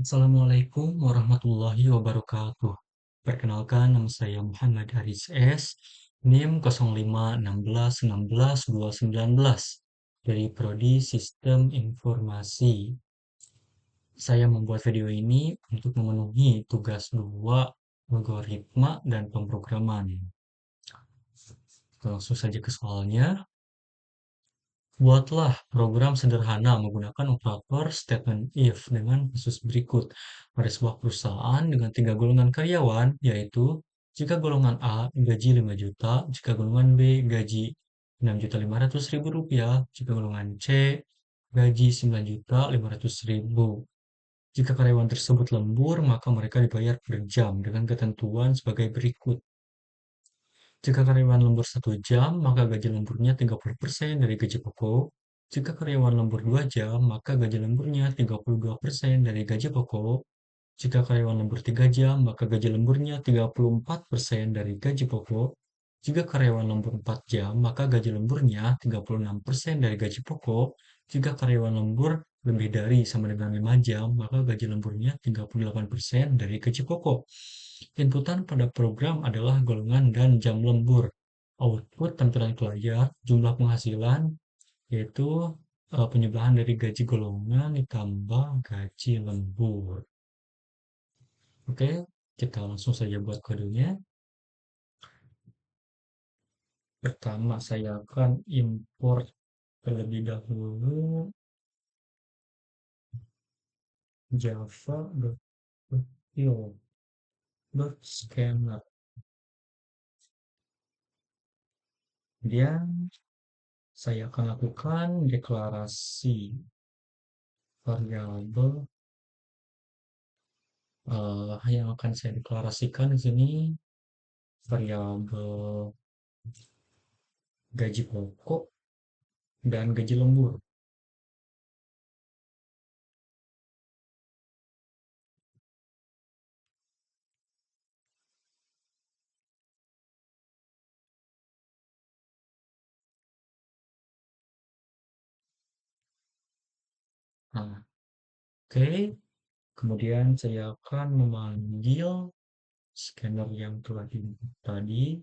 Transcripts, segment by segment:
Assalamualaikum warahmatullahi wabarakatuh. Perkenalkan, nama saya Muhammad Haris S. NIM 0516161219 dari Prodi Sistem Informasi. Saya membuat video ini untuk memenuhi tugas 2 algoritma dan pemrograman. Langsung saja ke soalnya. Buatlah program sederhana menggunakan operator statement if dengan kasus berikut. Pada sebuah perusahaan dengan 3 golongan karyawan, yaitu jika golongan A gaji 5 juta, jika golongan B gaji 6.500.000 rupiah, jika golongan C gaji 9.500.000. Jika karyawan tersebut lembur, maka mereka dibayar per jam dengan ketentuan sebagai berikut. Jika karyawan lembur 1 jam, maka gaji lemburnya 30% dari gaji pokok. Jika karyawan lembur 2 jam, maka gaji lemburnya 32% dari gaji pokok. Jika karyawan lembur 3 jam, maka gaji lemburnya 34% dari gaji pokok. Jika karyawan lembur 4 jam, maka gaji lemburnya 36% dari gaji pokok. Jika karyawan lembur lebih dari sama dengan 5 jam, maka gaji lemburnya 38% dari gaji pokok. Inputan pada program adalah golongan dan jam lembur. Output tampilan ke layar, jumlah penghasilan, yaitu penjumlahan dari gaji golongan ditambah gaji lembur. Oke, kita langsung saja buat kodenya. Pertama, saya akan import terlebih dahulu java.io.scanner. Kemudian saya akan lakukan deklarasi variabel yang akan saya deklarasikan di sini variabel gaji pokok dan gaji lembur. Nah, oke. Kemudian saya akan memanggil scanner yang telah diinput tadi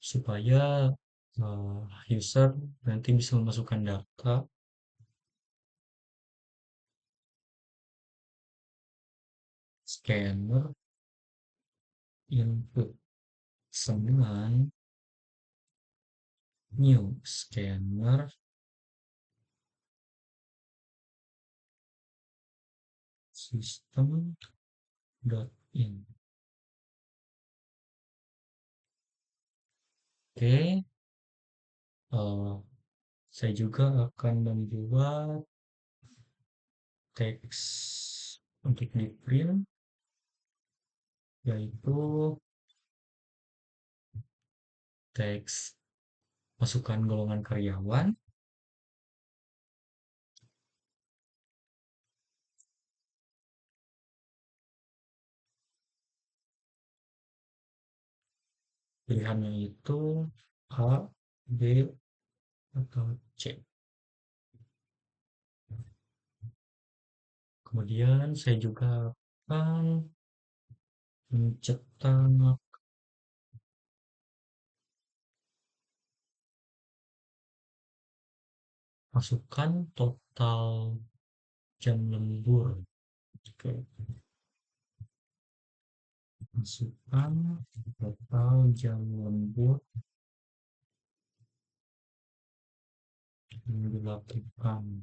supaya user nanti bisa memasukkan data scanner input dengan new scanner system.in. Oke, saya juga akan membuat teks untuk di print, yaitu teks masukkan golongan karyawan. Pilihannya itu A, B, atau C. Kemudian saya juga akan mencetak masukkan total jam lembur. Oke, masukkan total jam lembur yang dilakukan.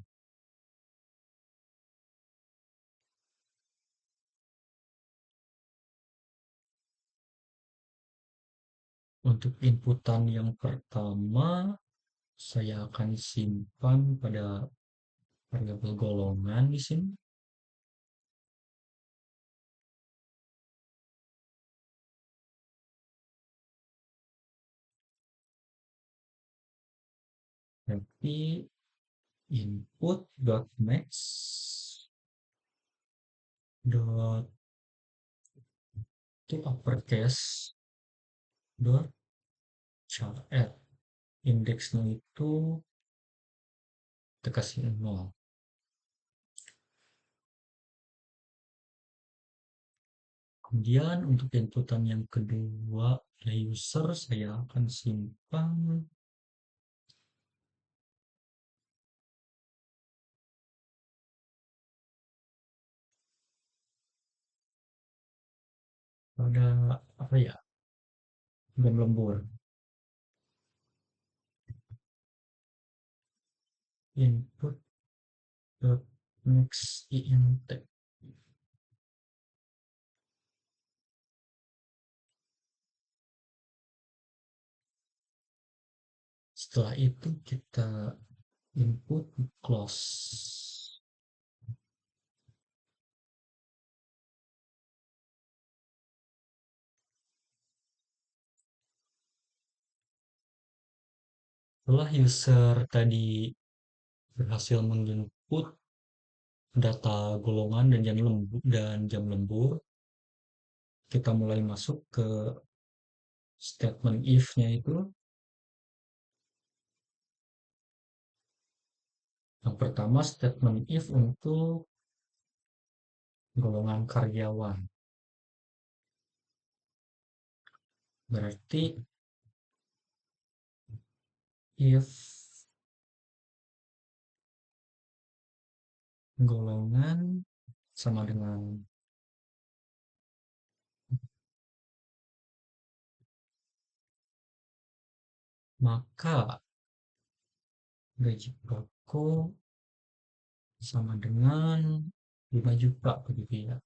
Untuk inputan yang pertama, saya akan simpan pada variabel golongan di sini. Tapi input.max dot to uppercase dot chart indeksnya itu kita kasih 0. Kemudian untuk inputan yang kedua dari user saya akan simpan pada apa ya, jam lembur, input next int. Setelah itu kita input close. Setelah user tadi berhasil menginput data golongan dan jam lembur, kita mulai masuk ke statement if-nya itu. Yang pertama statement if untuk golongan karyawan. Berarti if golongan sama dengan maka gaji pokok sama dengan 5 juta begitu ya.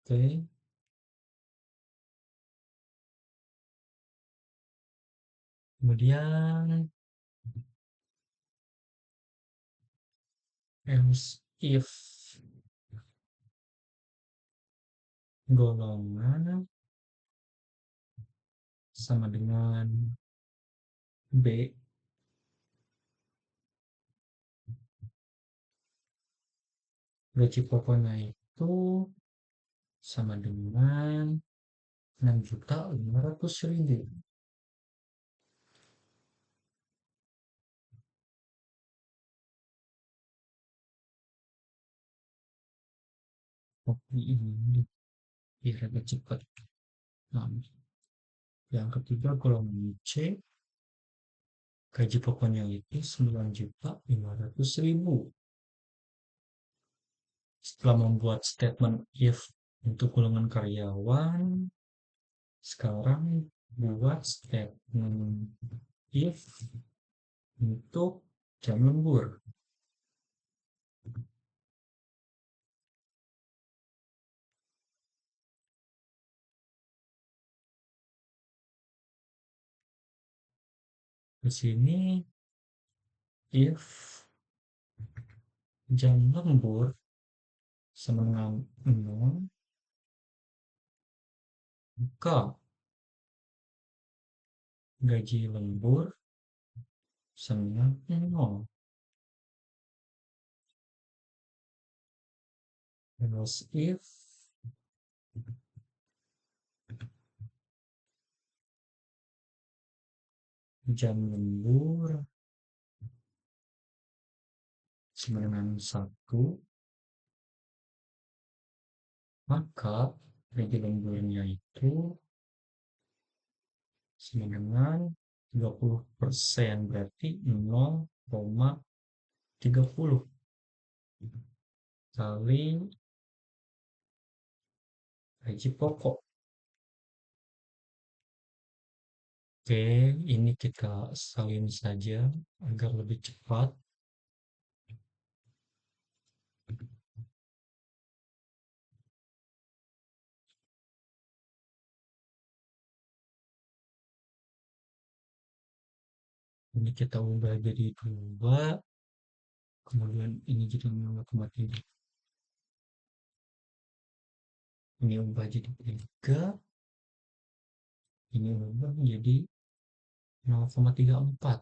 Oke. Kemudian else if golongan sama dengan B, gaji pokoknya itu sama dengan 6.500.000. Kopi ini biar agak cepat. Nah, yang ketiga golongan C, gaji pokoknya itu 9.500.000. Setelah membuat statement if untuk golongan karyawan, sekarang buat statement if untuk jam lembur. Di sini if jam lembur sama dengan 0, maka gaji lembur sama dengan 0. Else if jam lembur sama dengan 1, maka gaji lemburnya itu sama dengan 30%, berarti 0,30 kali gaji pokok. Oke, ini kita salin saja agar lebih cepat. Ini kita ubah jadi 2, kemudian ini jadi 0,3. Ini ubah jadi 3, ini ubah jadi 0,34.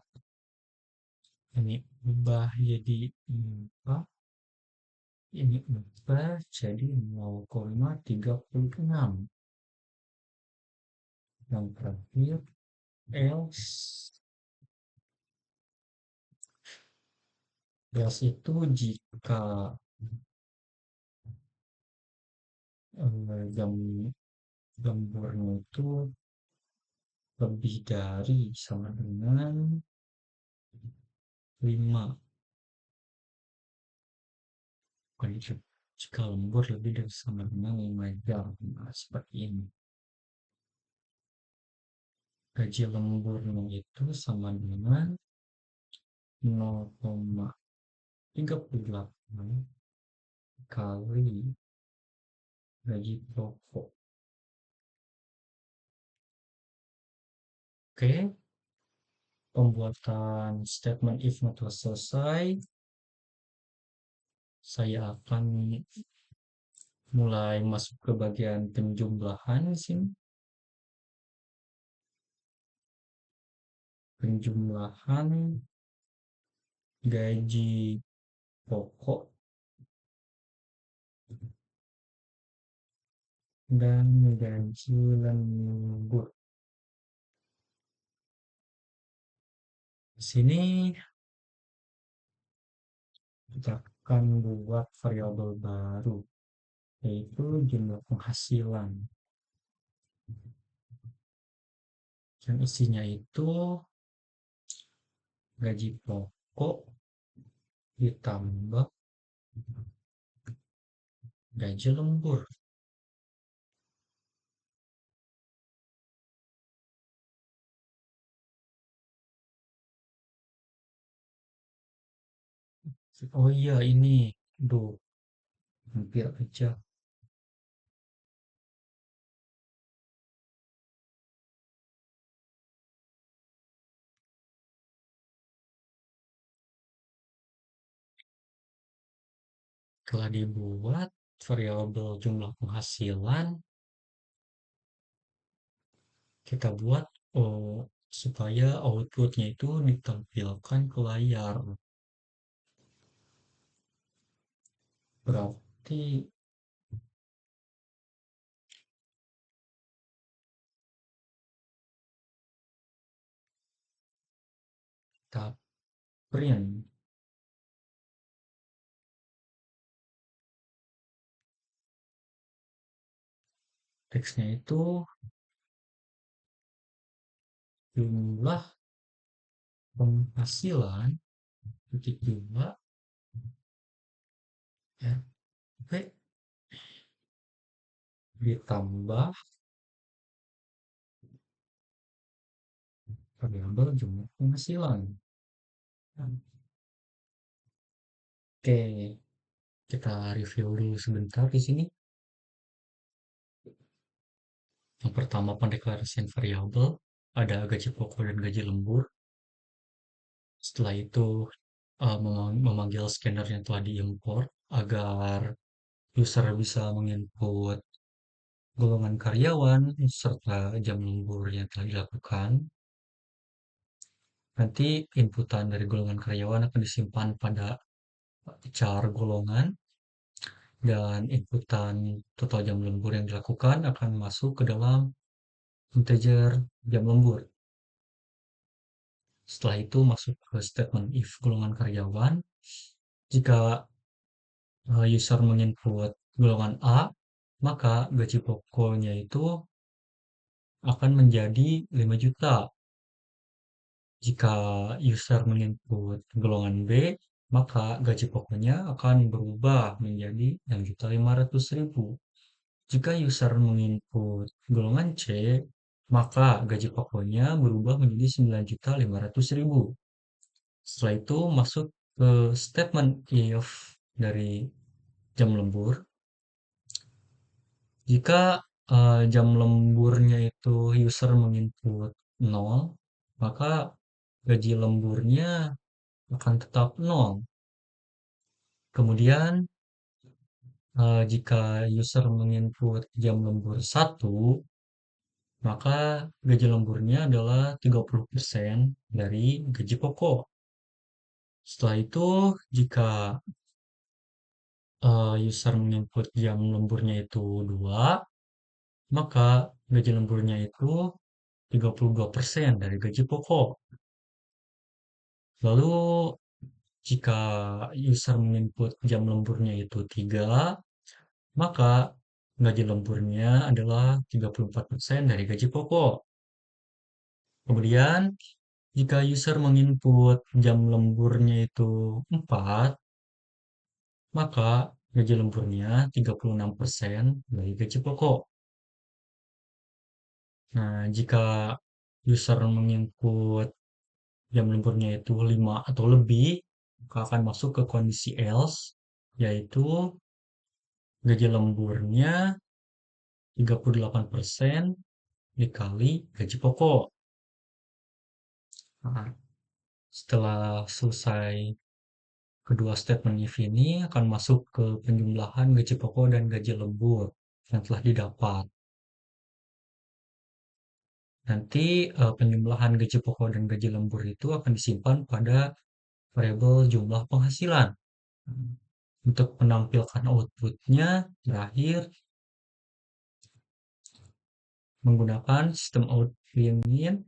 Ini ubah jadi 4, ini ubah jadi 0,36. Yang terakhir else itu jika jam lemburnya itu lebih dari sama dengan 5. Bukan itu. Jika lembur lebih dari sama dengan 5 jam. Nah, seperti ini. Gaji lemburnya itu sama dengan 0,38 kali gaji pokok. Oke, pembuatan statement if-nya telah selesai. Saya akan mulai masuk ke bagian penjumlahan di sini. Penjumlahan gaji pokok dan gaji lembur. Di sini kita akan buat variabel baru, yaitu jumlah penghasilan. Yang isinya itu gaji pokok ditambah gaji lembur. Oh iya ini, aduh, hampir aja. Telah dibuat variabel jumlah penghasilan, kita buat supaya outputnya itu ditampilkan ke layar. Berarti kita print teksnya itu jumlah penghasilan titik dua RP ditambah variabel jumlah penghasilan. Oke, kita review dulu sebentar di sini. Yang pertama pendeklarasian variabel, ada gaji pokok dan gaji lembur. Setelah itu memanggil scanner yang telah diimport agar user bisa menginput golongan karyawan serta jam lembur yang telah dilakukan. Nanti inputan dari golongan karyawan akan disimpan pada char golongan dan inputan total jam lembur yang dilakukan akan masuk ke dalam integer jam lembur. Setelah itu masuk ke statement if golongan karyawan. Jika user menginput golongan A, maka gaji pokoknya itu akan menjadi 5 juta. Jika user menginput golongan B, maka gaji pokoknya akan berubah menjadi 6.500.000. Jika user menginput golongan C, maka gaji pokoknya berubah menjadi 9.500.000. Setelah itu masuk ke statement if dari jam lembur. Jika jam lemburnya itu user menginput 0, maka gaji lemburnya akan tetap 0. Kemudian jika user menginput jam lembur 1, maka gaji lemburnya adalah 30% dari gaji pokok. Setelah itu, jika user menginput jam lemburnya itu 2, maka gaji lemburnya itu 32% dari gaji pokok. Lalu jika user menginput jam lemburnya itu 3, maka Gaji lemburnya adalah 34% dari gaji pokok. Kemudian, jika user menginput jam lemburnya itu 4, maka gaji lemburnya 36% dari gaji pokok. Nah, jika user menginput jam lemburnya itu 5 atau lebih, maka akan masuk ke kondisi else, yaitu gaji lemburnya 38% dikali gaji pokok. Nah, setelah selesai kedua statement if ini akan masuk ke penjumlahan gaji pokok dan gaji lembur yang telah didapat. Nanti penjumlahan gaji pokok dan gaji lembur itu akan disimpan pada variabel jumlah penghasilan. Untuk menampilkan outputnya, terakhir menggunakan sistem outLinit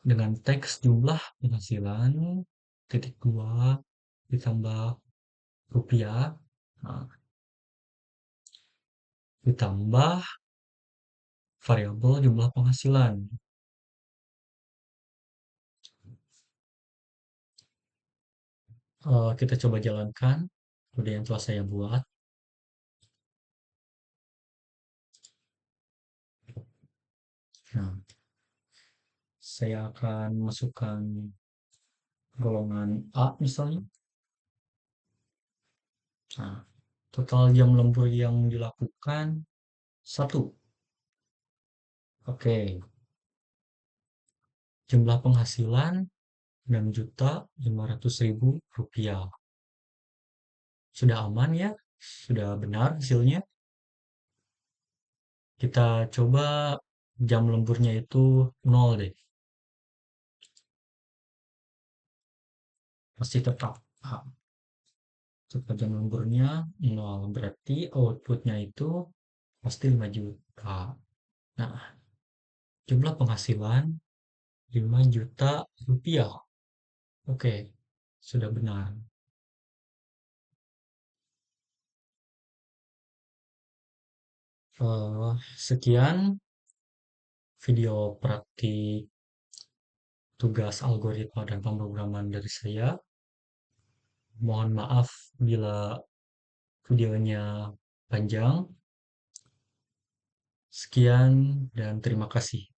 dengan teks jumlah penghasilan titik dua ditambah rupiah, nah, ditambah variabel jumlah penghasilan. Kita coba jalankan kode yang telah saya buat. Nah, saya akan masukkan golongan A misalnya. Nah, total jam lembur yang dilakukan 1. Oke, jumlah penghasilan 6.500.000 rupiah. Sudah aman ya? Sudah benar hasilnya? Kita coba jam lemburnya itu 0 deh. Masih tetap A. Tetap jam lemburnya 0. Berarti outputnya itu pasti 5 juta. Nah, jumlah penghasilan 5 juta rupiah. Oke, sudah benar. Sekian video praktik tugas algoritma dan pemrograman dari saya. Mohon maaf bila videonya panjang. Sekian dan terima kasih.